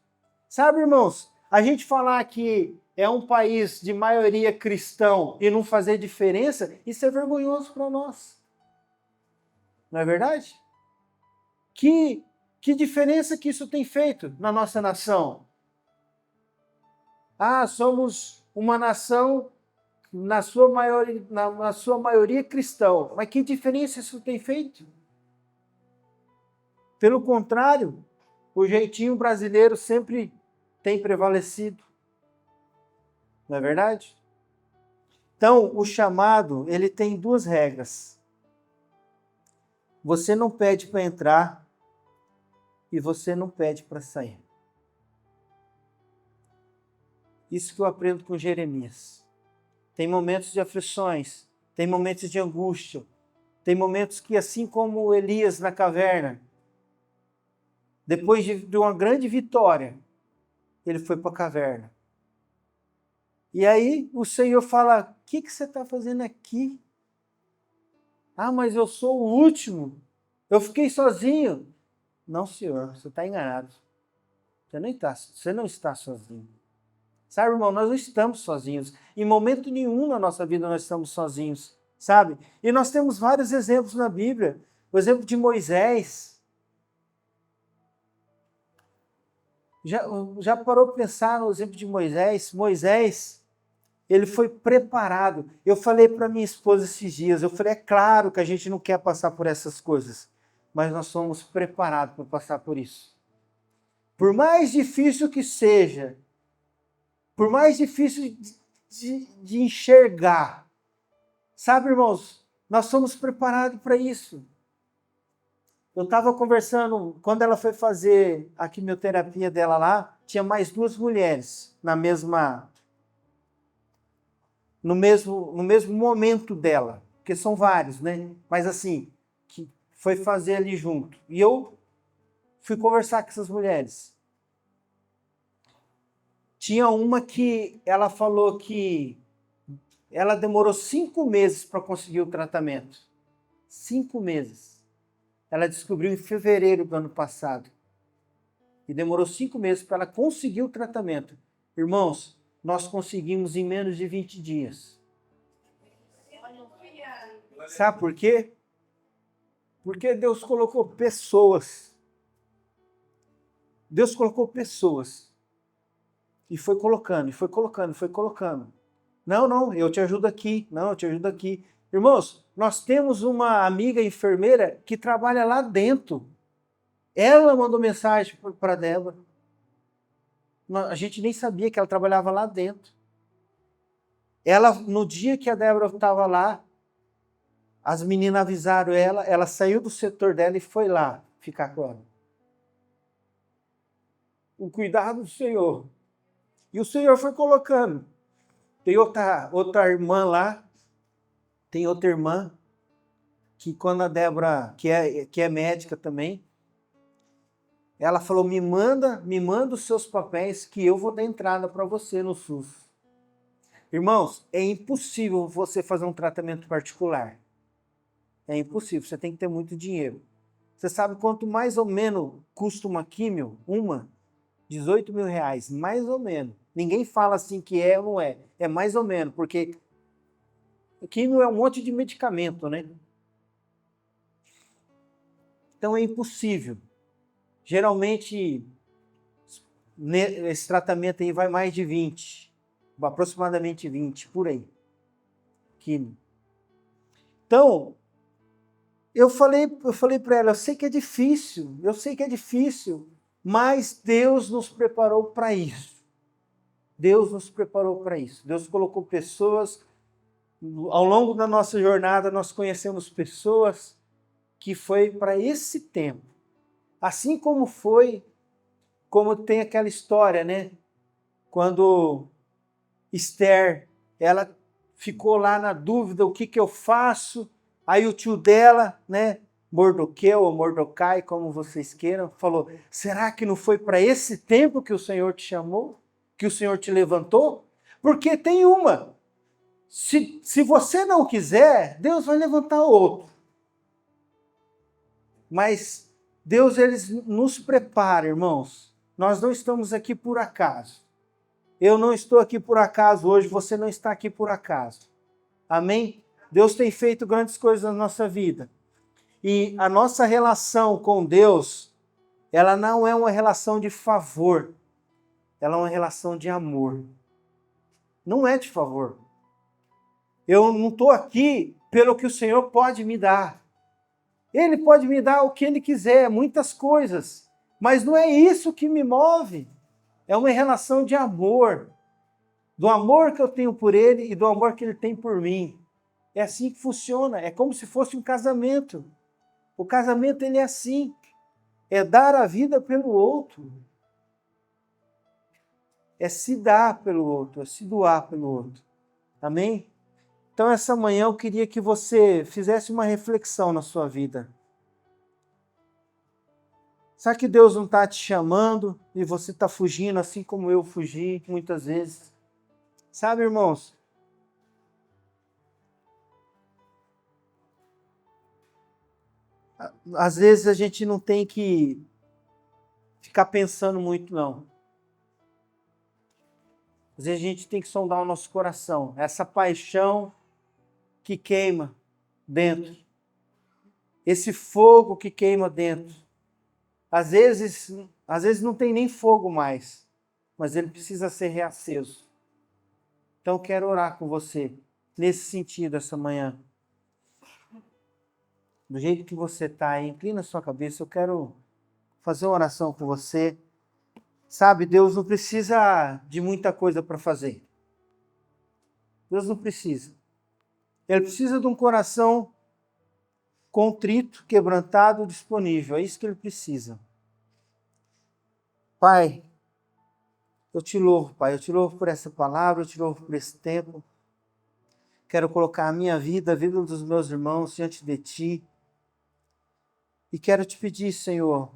Sabe, irmãos, a gente falar que é um país de maioria cristão e não fazer diferença, isso é vergonhoso para nós. Não é verdade? Que diferença que isso tem feito na nossa nação? Somos uma nação na sua maioria cristão. Mas que diferença isso tem feito? Pelo contrário, o jeitinho brasileiro sempre tem prevalecido. Não é verdade? Então, o chamado, ele tem duas regras. Você não pede para entrar e você não pede para sair. Isso que eu aprendo com Jeremias. Tem momentos de aflições, tem momentos de angústia, tem momentos que, assim como Elias na caverna, depois de uma grande vitória, ele foi para a caverna. E aí o Senhor fala, o que você está fazendo aqui? Ah, mas eu sou o último, eu fiquei sozinho. Não, Senhor, você está enganado. Você não está sozinho. Sabe, irmão, nós não estamos sozinhos. Em momento nenhum na nossa vida nós estamos sozinhos, sabe? E nós temos vários exemplos na Bíblia. O exemplo de Moisés. Já parou para pensar no exemplo de Moisés? Moisés, ele foi preparado. Eu falei para minha esposa esses dias, eu falei, é claro que a gente não quer passar por essas coisas, mas nós somos preparados para passar por isso. Por mais difícil que seja, por mais difícil de enxergar, sabe, irmãos, nós somos preparados para isso. Eu estava conversando, quando ela foi fazer a quimioterapia dela lá, tinha mais 2 mulheres no mesmo momento dela, porque são vários, né? Mas assim, que foi fazer ali junto. E eu fui conversar com essas mulheres. Tinha uma que ela falou que ela demorou 5 meses para conseguir o tratamento. 5 meses. Ela descobriu em fevereiro do ano passado. E demorou 5 meses para ela conseguir o tratamento. Irmãos, nós conseguimos em menos de 20 dias. Sabe por quê? Porque Deus colocou pessoas. Deus colocou pessoas. E foi colocando, e foi colocando, e foi colocando. Não, eu te ajudo aqui. Não, eu te ajudo aqui. Irmãos, nós temos uma amiga enfermeira que trabalha lá dentro. Ela mandou mensagem para a Débora. A gente nem sabia que ela trabalhava lá dentro. Ela, no dia que a Débora estava lá, as meninas avisaram ela saiu do setor dela e foi lá ficar com ela. O cuidado do Senhor. E o Senhor foi colocando. Tem outra irmã lá, tem outra irmã, que quando a Débora, que é médica também, ela falou, me manda os seus papéis que eu vou dar entrada para você no SUS. Irmãos, é impossível você fazer um tratamento particular. É impossível, você tem que ter muito dinheiro. Você sabe quanto mais ou menos custa uma químio? 18 mil reais, mais ou menos. Ninguém fala assim que é ou não é. É mais ou menos, porque químio é um monte de medicamento, né? Então é impossível. Geralmente, esse tratamento aí vai mais de 20, aproximadamente 20, por aí. Químio. Então, eu falei para ela, eu sei que é difícil, mas Deus nos preparou para isso. Deus nos preparou para isso. Deus colocou pessoas, ao longo da nossa jornada, nós conhecemos pessoas que foi para esse tempo. Assim como tem aquela história, né? Quando Esther, ela ficou lá na dúvida, o que eu faço? Aí o tio dela, né? Mordoqueu ou Mordocai, como vocês queiram, falou, será que não foi para esse tempo que o Senhor te chamou? Que o Senhor te levantou? Porque tem uma. Se você não quiser, Deus vai levantar outro. Mas Deus, ele nos prepara, irmãos. Nós não estamos aqui por acaso. Eu não estou aqui por acaso hoje, você não está aqui por acaso. Amém? Deus tem feito grandes coisas na nossa vida. E a nossa relação com Deus, ela não é uma relação de favor. Ela é uma relação de amor. Não é de favor. Eu não estou aqui pelo que o Senhor pode me dar. Ele pode me dar o que Ele quiser, muitas coisas. Mas não é isso que me move. É uma relação de amor. Do amor que eu tenho por Ele e do amor que Ele tem por mim. É assim que funciona. É como se fosse um casamento. O casamento, ele é assim. É dar a vida pelo outro. é se dar pelo outro, é se doar pelo outro. Amém? Então, essa manhã eu queria que você fizesse uma reflexão na sua vida. Será que Deus não está te chamando e você está fugindo assim como eu fugi muitas vezes? Sabe, irmãos? Às vezes a gente não tem que ficar pensando muito, não. Às vezes a gente tem que sondar o nosso coração. Essa paixão que queima dentro. Esse fogo que queima dentro. Às vezes não tem nem fogo mais, mas ele precisa ser reaceso. Então eu quero orar com você nesse sentido essa manhã. Do jeito que você está aí, inclina a sua cabeça, eu quero fazer uma oração com você. Sabe, Deus não precisa de muita coisa para fazer. Deus não precisa. Ele precisa de um coração contrito, quebrantado, disponível. É isso que ele precisa. Pai, eu te louvo, Pai. Eu te louvo por essa palavra, eu te louvo por esse tempo. Quero colocar a minha vida, a vida dos meus irmãos diante de Ti. E quero te pedir, Senhor,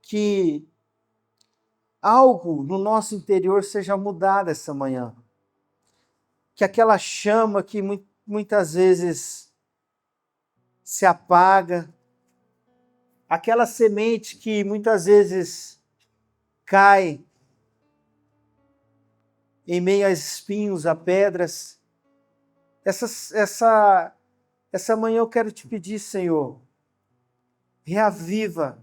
que algo no nosso interior seja mudado essa manhã. Que aquela chama que muitas vezes se apaga, aquela semente que muitas vezes cai em meio a espinhos, a pedras. Essa manhã eu quero te pedir, Senhor, reaviva,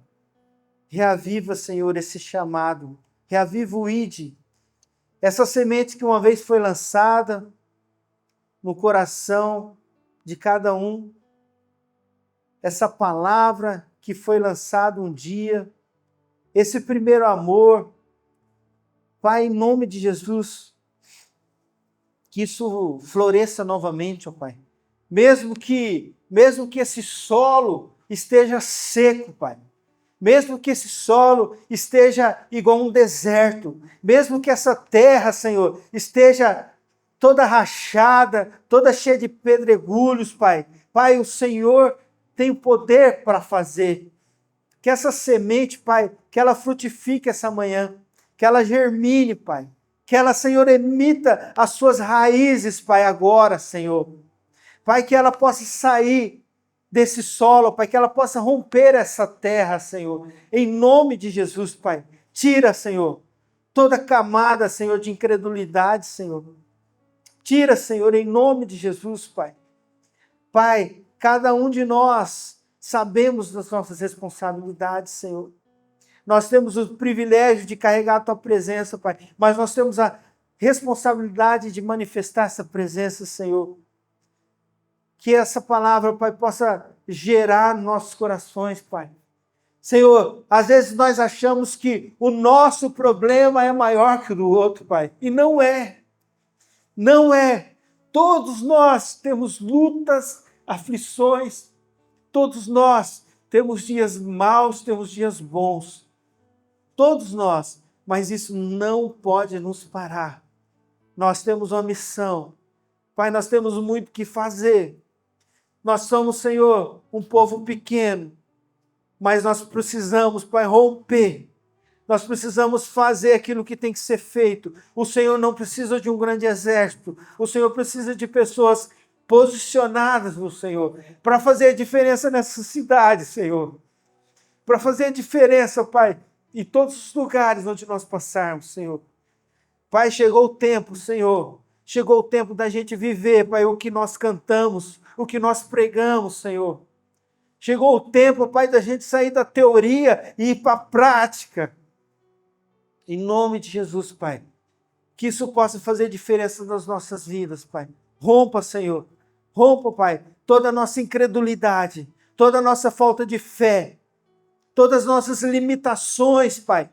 Senhor, esse chamado, reaviva o ID, essa semente que uma vez foi lançada no coração de cada um, essa palavra que foi lançada um dia, esse primeiro amor. Pai, em nome de Jesus, que isso floresça novamente, ó Pai. Mesmo que esse solo esteja seco, Pai. Mesmo que esse solo esteja igual um deserto, mesmo que essa terra, Senhor, esteja toda rachada, toda cheia de pedregulhos, Pai. Pai, o Senhor tem o poder para fazer. Que essa semente, Pai, que ela frutifique essa manhã, que ela germine, Pai. Que ela, Senhor, emita as suas raízes, Pai, agora, Senhor. Pai, que ela possa sair desse solo, Pai, que ela possa romper essa terra, Senhor. Em nome de Jesus, Pai. Tira, Senhor, toda camada, Senhor, de incredulidade, Senhor. Tira, Senhor, em nome de Jesus, Pai. Pai, cada um de nós sabemos das nossas responsabilidades, Senhor. Nós temos o privilégio de carregar a Tua presença, Pai, mas nós temos a responsabilidade de manifestar essa presença, Senhor. Que essa palavra, Pai, possa gerar nos nossos corações, Pai. Senhor, às vezes nós achamos que o nosso problema é maior que o do outro, Pai, e não é. Não é. Todos nós temos lutas, aflições, todos nós temos dias maus, temos dias bons. Todos nós, mas isso não pode nos parar. Nós temos uma missão. Pai, nós temos muito que fazer. Nós somos, Senhor, um povo pequeno, mas nós precisamos, Pai, romper. Nós precisamos fazer aquilo que tem que ser feito. O Senhor não precisa de um grande exército. O Senhor precisa de pessoas posicionadas no Senhor, para fazer a diferença nessa cidade, Senhor. Para fazer a diferença, Pai, em todos os lugares onde nós passarmos, Senhor. Pai, chegou o tempo, Senhor. Chegou o tempo da gente viver, Pai, o que nós cantamos, o que nós pregamos, Senhor. Chegou o tempo, Pai, da gente sair da teoria e ir para a prática. Em nome de Jesus, Pai. Que isso possa fazer diferença nas nossas vidas, Pai. Rompa, Senhor. Rompa, Pai, toda a nossa incredulidade, toda a nossa falta de fé, todas as nossas limitações, Pai.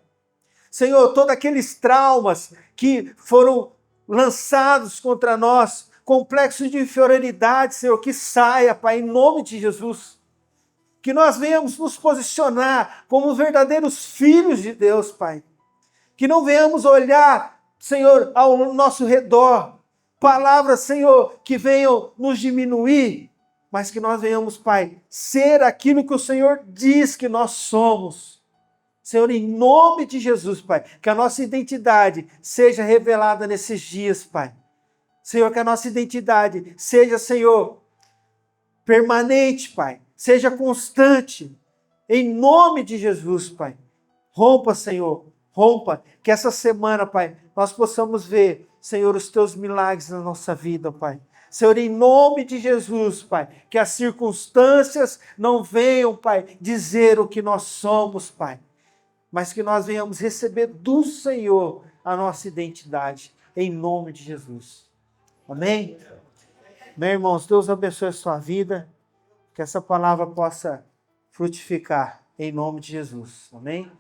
Senhor, todos aqueles traumas que foram lançados contra nós, complexos de inferioridade, Senhor, que saia, Pai, em nome de Jesus. Que nós venhamos nos posicionar como verdadeiros filhos de Deus, Pai. Que não venhamos olhar Senhor, ao nosso redor. Palavras, Senhor, que venham nos diminuir, mas que nós venhamos, Pai, ser aquilo que o Senhor diz que nós somos. Senhor, em nome de Jesus, Pai, que a nossa identidade seja revelada nesses dias, Pai. Senhor, que a nossa identidade seja, Senhor, permanente, Pai. Seja constante. Em nome de Jesus, Pai. Rompa, Senhor. Rompa. Que essa semana, Pai, nós possamos ver, Senhor, os teus milagres na nossa vida, Pai. Senhor, em nome de Jesus, Pai, que as circunstâncias não venham, Pai, dizer o que nós somos, Pai, mas que nós venhamos receber do Senhor a nossa identidade, em nome de Jesus. Amém? Meus irmãos, Deus abençoe a sua vida, que essa palavra possa frutificar, em nome de Jesus. Amém?